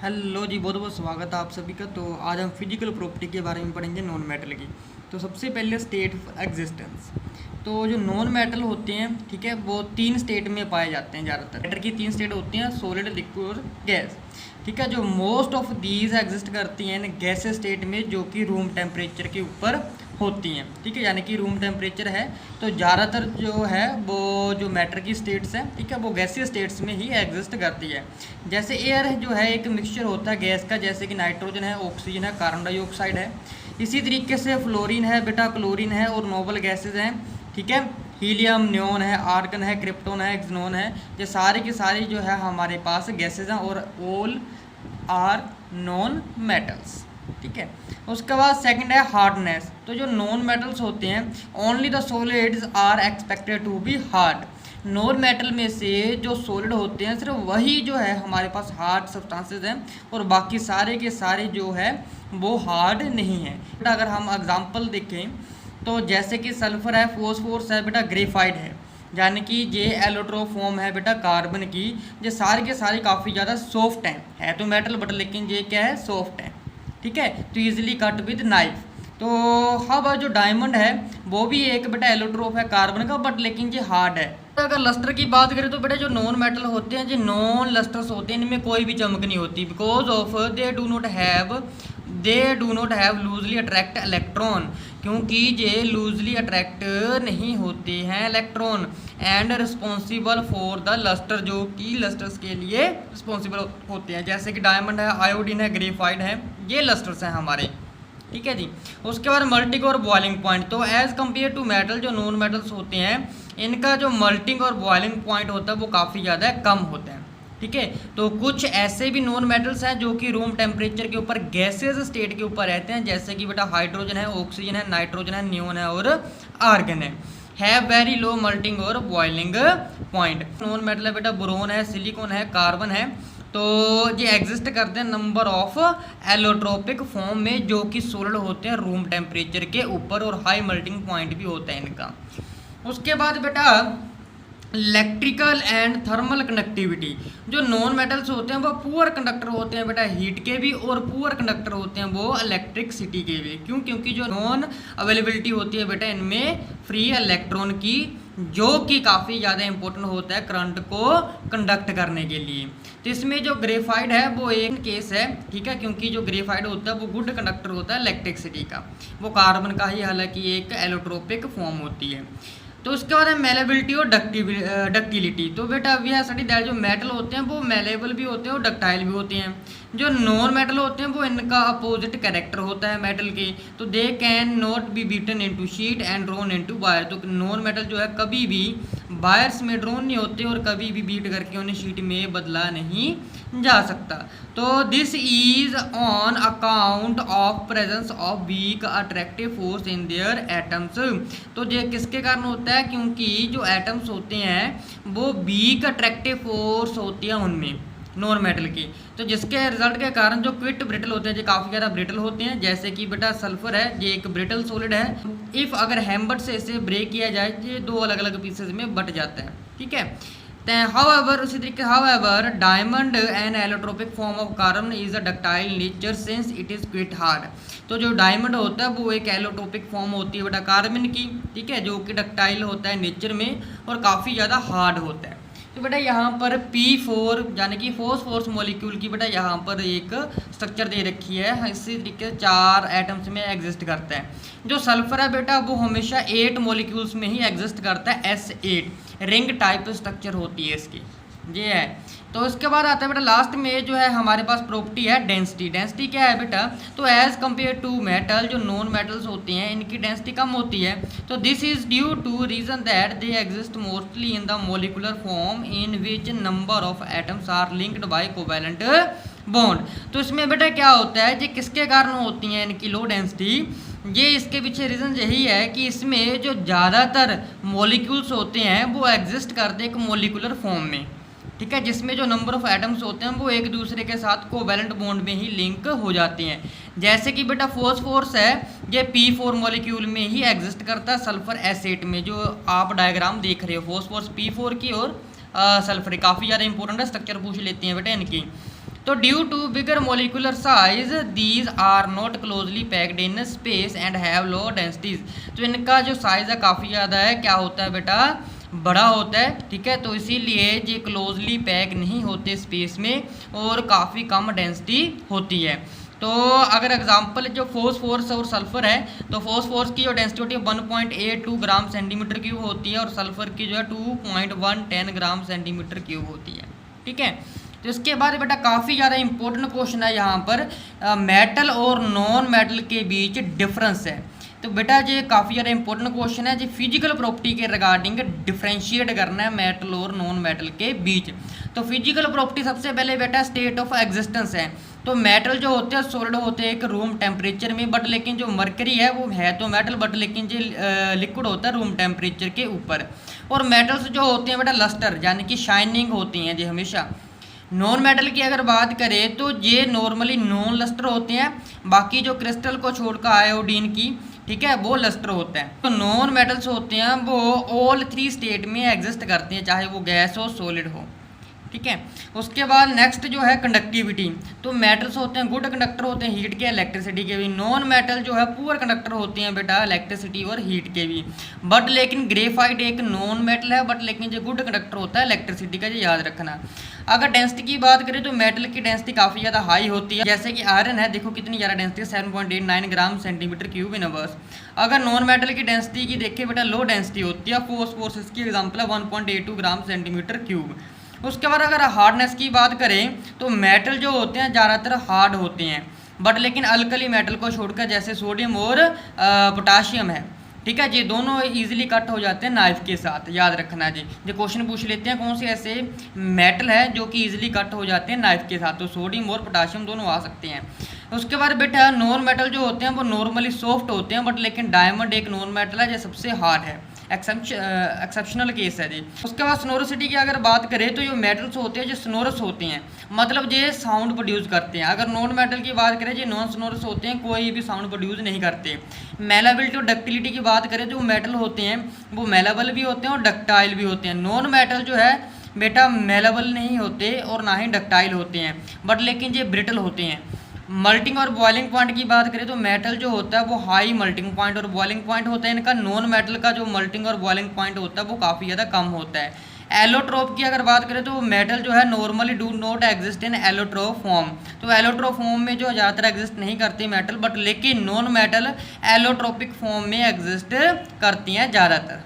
Hello जी, बहुत बहुत स्वागत है आप सभी का। तो आज हम फिजिकल प्रॉपर्टी के बारे में पढ़ेंगे नॉन मेटल की। तो सबसे पहले स्टेट ऑफ एग्जिस्टेंस। तो जो नॉन मेटल होते हैं, ठीक है, वो तीन स्टेट में पाए जाते हैं ज़्यादातर। मैटर की तीन स्टेट होती हैं, सॉलिड, लिक्विड और गैस। ठीक है, जो मोस्ट ऑफ दीज एग्जिस्ट करती हैं इन गैसेस स्टेट में, जो कि रूम टेम्परेचर के ऊपर होती हैं। ठीक है, यानी कि रूम टेम्परेचर है तो ज़्यादातर जो है वो जो मैटर की स्टेट्स हैं, ठीक है, वो गैसीय स्टेट्स में ही एग्जिस्ट करती है। जैसे एयर जो है एक मिक्सचर होता है गैस का, जैसे कि नाइट्रोजन है, ऑक्सीजन है, कार्बन डाइऑक्साइड है। इसी तरीके से फ्लोरीन है, बेटा क्लोरीन है और नोबल गैसेज हैं। ठीक है, हीलियम, नियोन है, आर्गन है, क्रिप्टोन है, एक्सनोन है। ये सारे के सारे जो है हमारे पास गैसेज हैं और ऑल आर नॉन मेटल्स। ठीक है, उसके बाद सेकंड है हार्डनेस। तो जो नॉन मेटल्स होते हैं, only the solids are expected to be hard. Non metal में से जो सॉलिड होते हैं सिर्फ वही जो है हमारे पास हार्ड सब्सटेंसेस हैं और बाकी सारे के सारे जो है वो हार्ड नहीं है। बेटा अगर हम एग्जांपल देखें तो जैसे कि सल्फर है, फॉस्फोरस है, बेटा ग्रेफाइट है, यानी कि ये एलोट्रोफॉर्म है बेटा कार्बन की। ये सारे के सारे काफ़ी ज़्यादा सॉफ्ट हैं, है तो मेटल बट लेकिन ये क्या है, सॉफ्ट है। ठीक है, तो ईजिली कट विद नाइफ। तो हाँ, जो डायमंड है वो भी एक बेटा एलोट्रोप है कार्बन का, बट लेकिन ये हार्ड है। तो अगर लस्टर की बात करें तो बेटा जो नॉन मेटल होते हैं, जो नॉन लस्टर्स होते हैं, इनमें कोई भी चमक नहीं होती, because of they do not have loosely attract electron, क्योंकि ये लूजली अट्रैक्ट नहीं होते हैं electron. And responsible for the lustre, जो कि लस्टर्स के लिए रिस्पॉन्सिबल होते हैं, जैसे कि डायमंड है, आयोडीन है, ग्रेफाइट है, ये लस्टर्स हैं हमारे। ठीक है जी। उसके बाद मल्टिंग और बॉइलिंग पॉइंट। तो एज़ कम्पेयर टू मेटल, जो नॉन मेटल्स होते हैं इनका जो मल्टिंग और बॉइलिंग पॉइंट होता है वो काफ़ी ज़्यादा कम होता है। ठीक है, तो कुछ ऐसे भी नॉन मेटल्स हैं जो कि रूम टेम्परेचर के ऊपर गैसेज स्टेट के ऊपर रहते हैं, जैसे कि बेटा हाइड्रोजन है, ऑक्सीजन है, नाइट्रोजन है, नियोन है और आर्गन है वेरी लो मल्टिंग और बॉइलिंग पॉइंट। नॉन मेटल है बेटा बोरोन है, सिलिकॉन है, कार्बन है। तो ये एग्जिस्ट करते हैं नंबर ऑफ एलोट्रोपिक फॉर्म में, जो कि सोलिड होते हैं रूम टेम्परेचर के ऊपर और हाई मेल्टिंग पॉइंट भी होता है इनका। उसके बाद बेटा इलेक्ट्रिकल एंड थर्मल कनेक्टिविटी। जो नॉन मेटल्स होते हैं वो पुअर कंडक्टर होते हैं बेटा हीट के भी, और पुअर कंडक्टर होते हैं वो इलेक्ट्रिसिटी के भी। क्यों? क्योंकि जो नॉन अवेलेबिलिटी होती है बेटा इनमें फ्री इलेक्ट्रॉन की, जो कि काफ़ी ज़्यादा इंपॉर्टेंट होता है करंट को कंडक्ट करने के लिए। तो इसमें जो ग्रेफाइड है वो एक केस है, ठीक है, क्योंकि जो ग्रेफाइड होता है वो गुड कंडक्टर होता है इलेक्ट्रिसिटी का, वो कार्बन का ही हालांकि एक एलोट्रोपिक फॉर्म होती है। तो उसके बाद है मेलेबिलिटी और डक्टिलिटी। तो बेटा वी हैव स्टडी दैट जो मेटल होते हैं वो मेलेबल भी होते हैं और डक्टाइल भी होते हैं। जो नॉन मेटल होते हैं वो इनका अपोजिट कैरेक्टर होता है मेटल के। तो they can not be beaten into sheet and drone into wire. तो नॉन मेटल जो है कभी भी वायर्स में ड्रोन नहीं होते और कभी भी बीट करके उन्हें शीट में बदला नहीं जा सकता। तो this is on account of presence of weak attractive force in their atoms. तो ये किसके कारण होता है? क्योंकि जो एटम्स होते हैं वो वीक अट्रैक्टिव फोर्स होती है उनमें नॉन मेटल की, तो जिसके रिजल्ट के कारण जो क्विट ब्रिटल होते हैं, जो काफ़ी ज़्यादा ब्रिटल होते हैं। जैसे कि बेटा सल्फर है, ये एक ब्रिटल सॉलिड है। इफ़ अगर हैमबट से इसे ब्रेक किया जाए ये दो अलग अलग पीसेज में बट जाता है। ठीक है, हाउएवर उसी तरीके however diamond and allotropic form of carbon is a ductile nature since it is quit hard. तो जो डायमंड होता है वो एक एलोट्रोपिक फॉर्म होती है बेटा कार्बन की, ठीक है, जो कि डक्टाइल होता है नेचर में और काफ़ी ज़्यादा हार्ड होता है। तो बेटा यहाँ पर P4 यानी कि फॉस्फोरस मॉलिक्यूल की बेटा यहाँ पर एक स्ट्रक्चर दे रखी है, इसी तरीके से 4 एटम्स में एग्जिस्ट करता है। जो सल्फर है बेटा वो हमेशा 8 मॉलिक्यूल्स में ही एग्जिस्ट करता है, S8 रिंग टाइप स्ट्रक्चर होती है इसकी, ये है। तो इसके बाद आता है बेटा लास्ट में जो है हमारे पास प्रॉपर्टी है डेंसिटी। डेंसिटी क्या है बेटा? तो एज कम्पेयर टू मेटल, जो नॉन मेटल्स होते हैं इनकी डेंसिटी कम होती है। तो this is due to reason that they exist mostly in the molecular form in which number of atoms are linked by covalent bond. तो इसमें बेटा क्या होता है, ये किसके कारण होती हैं इनकी लो डेंसिटी? ये इसके पीछे रीज़न यही है कि इसमें जो ज़्यादातर मॉलिक्यूल्स होते हैं वो एग्जिस्ट करते हैं एक मोलिकुलर फॉर्म में, ठीक है, जिसमें जो नंबर ऑफ एटम्स होते हैं वो एक दूसरे के साथ कोवैलेंट बॉन्ड में ही लिंक हो जाते हैं। जैसे कि बेटा फॉस्फोरस है, ये P4 मॉलिक्यूल में ही एग्जिस्ट करता है सल्फर S8 में, जो आप डायग्राम देख रहे हो फॉस्फोरस P4 की और सल्फर काफ़ी ज़्यादा इंपॉर्टेंट है, स्ट्रक्चर पूछ लेती हैं बेटा इनकी। तो due to bigger molecular size these are not closely packed in space and have low densities. तो इनका जो साइज़ है काफ़ी ज़्यादा है, क्या होता है बेटा, बड़ा होता है, ठीक है। तो इसीलिए ये क्लोजली पैक नहीं होते स्पेस में और काफ़ी कम डेंसिटी होती है। तो अगर एग्जांपल जो फॉस्फोरस और सल्फर है, तो फॉस्फोरस की जो डेंसिटी होती है 1.82 ग्राम सेंटीमीटर क्यूब होती है और सल्फर की जो है 2.110 ग्राम सेंटीमीटर क्यूब होती है, ठीक है। तो इसके बाद बेटा काफ़ी ज़्यादा इंपॉर्टेंट क्वेश्चन है यहाँ पर, मेटल और नॉन मेटल के बीच डिफरेंस है। तो बेटा ये काफ़ी ज़्यादा इंपॉर्टेंट क्वेश्चन है, जो फिजिकल प्रॉपर्टी के रिगार्डिंग डिफ्रेंशिएट करना है मेटल और नॉन मेटल के बीच। तो फिजिकल प्रॉपर्टी सबसे पहले बेटा स्टेट ऑफ एग्जिस्टेंस है। तो मेटल जो होते हैं सॉलिड होते हैं एक रूम टेम्परेचर में, बट लेकिन जो मरकरी है वो है तो मेटल, बट लेकिन जो लिक्विड होता है रूम टेम्परेचर के ऊपर। और मेटल्स जो होते हैं बेटा लस्टर यानी कि शाइनिंग होती हैं जी हमेशा। नॉन मेटल की अगर बात करें तो ये नॉर्मली नॉन लस्टर होते हैं, बाकी जो क्रिस्टल को छोड़कर आयोडीन की, ठीक है, वो लस्टर होता है। तो नॉन मेटल्स होते हैं वो ऑल 3 स्टेट में एग्जिस्ट करते हैं, चाहे वो गैस हो सॉलिड हो, ठीक है। उसके बाद नेक्स्ट जो है कंडक्टिविटी। तो मेटल्स होते हैं गुड कंडक्टर होते हैं हीट के इलेक्ट्रिसिटी के भी, नॉन मेटल जो है पुअर कंडक्टर होते हैं बेटा इलेक्ट्रिसिटी और हीट के भी। बट लेकिन ग्रेफाइट एक नॉन मेटल है, बट लेकिन जो गुड कंडक्टर होता है इलेक्ट्रिसिटी का, ये याद रखना। अगर डेंसिटी की बात करें तो मेटल की डेंसिटी काफ़ी ज़्यादा हाई होती है, जैसे कि आयरन है, देखो कितनी ज़्यादा डेंसिटी है 7.89 gram centimetre cube in ours. अगर नॉन मेटल की डेंसिटी की देखिए बेटा लो डेंसिटी होती है, फोस्फोरस इसकी एग्जाम्पल है 1.82 ग्राम सेंटीमीटर क्यूब। उसके बाद अगर हार्डनेस की बात करें तो मेटल जो होते हैं ज़्यादातर हार्ड होते हैं, बट लेकिन अल्कली मेटल को छोड़कर जैसे सोडियम और पोटाशियम है, ठीक है, ये दोनों इजीली कट हो जाते हैं नाइफ के साथ, याद रखना जी। जो क्वेश्चन पूछ लेते हैं कौन से ऐसे मेटल है जो कि इजीली कट हो जाते हैं नाइफ के साथ, तो सोडियम और पोटाशियम दोनों आ सकते हैं। उसके बाद बेटा नॉन मेटल जो होते हैं वो नॉर्मली सॉफ्ट होते हैं, बट लेकिन डायमंड एक नॉन मेटल है जो सबसे हार्ड है, एक्सेप्शनल केस है जी। उसके बाद स्नोरोसिटी की अगर बात करें तो ये मेटल्स होते हैं जो स्नोरस होते हैं, मतलब ये साउंड प्रोड्यूस करते हैं। अगर नॉन मेटल की बात करें जो नॉन स्नोरस होते हैं, कोई भी साउंड प्रोड्यूस नहीं करते। मेलाबिलिटी और डक्टिलिटी की बात करें जो मेटल होते हैं वो मेलाबल भी होते हैं और डक्टाइल भी होते हैं। नॉन मेटल जो है बेटा मेलाबल नहीं होते और ना ही डक्टाइल होते हैं, बट लेकिन ये ब्रिटल होते हैं। मल्टिंग और बॉइलिंग पॉइंट की बात करें तो मेटल जो होता है वो हाई मल्टिंग पॉइंट और बॉइलिंग पॉइंट होता है इनका, नॉन मेटल का जो मल्टिंग और बॉइलिंग पॉइंट होता है वो काफ़ी ज़्यादा कम होता है। एलोट्रोप की अगर बात करें तो मेटल जो है normally do not exist in allotrope form. तो एलोट्रोप फॉर्म में जो ज़्यादातर एग्जिस्ट नहीं करती मेटल, बट लेकिन नॉन मेटल एलोट्रोपिक फॉर्म में एग्जिस्ट करती हैं ज़्यादातर।